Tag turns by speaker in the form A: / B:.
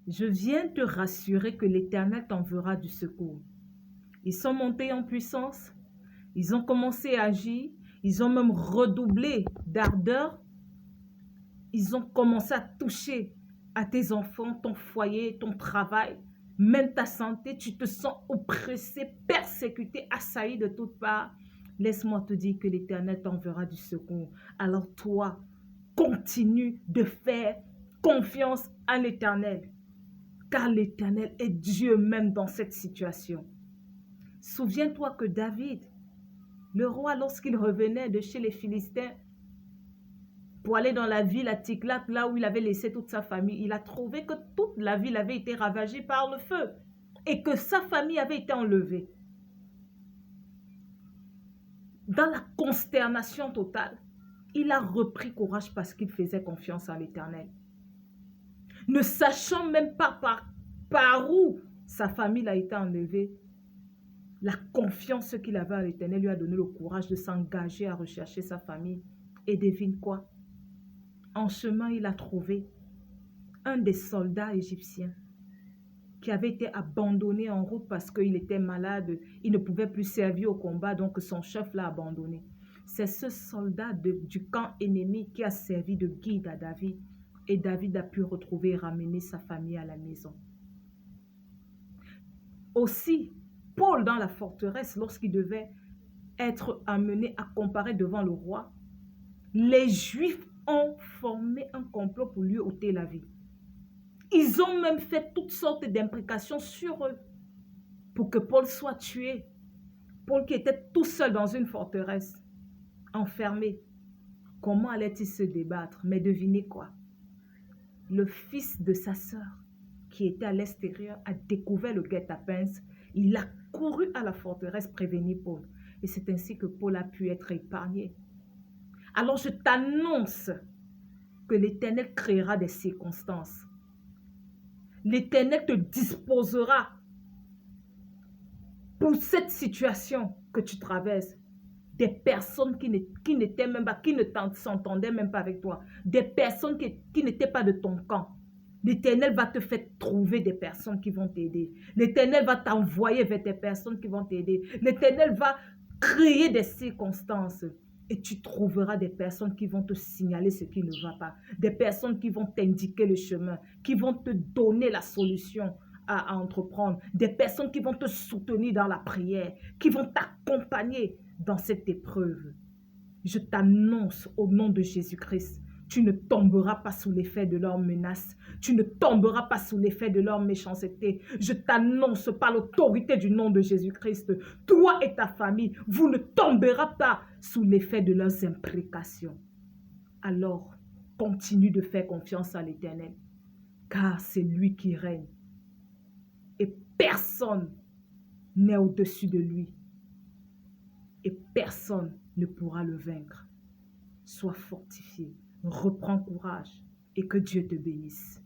A: Je viens te rassurer que l'Éternel t'enverra du secours. Ils sont montés en puissance, ils ont commencé à agir, ils ont même redoublé d'ardeur, ils ont commencé à toucher à tes enfants, ton foyer, ton travail, même ta santé. Tu te sens oppressé, persécuté, assailli de toutes parts. Laisse-moi te dire que l'Éternel t'enverra du secours. Alors toi, continue de faire confiance à l'Éternel, car l'Éternel est Dieu même dans cette situation. Souviens-toi que David, le roi, lorsqu'il revenait de chez les Philistins, pour aller dans la ville à Ticlac, là où il avait laissé toute sa famille, il a trouvé que toute la ville avait été ravagée par le feu et que sa famille avait été enlevée. Dans la consternation totale, il a repris courage parce qu'il faisait confiance en l'Éternel. Ne sachant même pas par où sa famille a été enlevée, la confiance qu'il avait en l'Éternel lui a donné le courage de s'engager à rechercher sa famille. Et devine quoi? En chemin, il a trouvé un des soldats égyptiens qui avait été abandonné en route parce qu'il était malade, il ne pouvait plus servir au combat, donc son chef l'a abandonné. C'est ce soldat du camp ennemi qui a servi de guide à David, et David a pu retrouver et ramener sa famille à la maison. Aussi, Paul dans la forteresse, lorsqu'il devait être amené à comparaître devant le roi, les Juifs ont formé un complot pour lui ôter la vie. Ils ont même fait toutes sortes d'imprécations sur eux pour que Paul soit tué. Paul qui était tout seul dans une forteresse, enfermé. Comment allait-il se débattre? Mais devinez quoi? Le fils de sa sœur, qui était à l'extérieur, a découvert le guet-apens. Il a couru à la forteresse prévenir Paul. Et c'est ainsi que Paul a pu être épargné. Alors je t'annonce que l'Éternel créera des circonstances. L'Éternel te disposera pour cette situation que tu traverses. Des personnes qui n'étaient même pas, qui ne s'entendaient même pas avec toi. Des personnes qui n'étaient pas de ton camp. L'Éternel va te faire trouver des personnes qui vont t'aider. L'Éternel va t'envoyer vers des personnes qui vont t'aider. L'Éternel va créer des circonstances. Et tu trouveras des personnes qui vont te signaler ce qui ne va pas. Des personnes qui vont t'indiquer le chemin, qui vont te donner la solution à entreprendre. Des personnes qui vont te soutenir dans la prière, qui vont t'accompagner dans cette épreuve. Je t'annonce au nom de Jésus-Christ, tu ne tomberas pas sous l'effet de leurs menaces. Tu ne tomberas pas sous l'effet de leur méchanceté. Je t'annonce par l'autorité du nom de Jésus-Christ, toi et ta famille, vous ne tomberez pas sous l'effet de leurs imprécations. Alors, continue de faire confiance à l'Éternel, car c'est lui qui règne. Et personne n'est au-dessus de lui. Et personne ne pourra le vaincre. Sois fortifié, reprends courage et que Dieu te bénisse.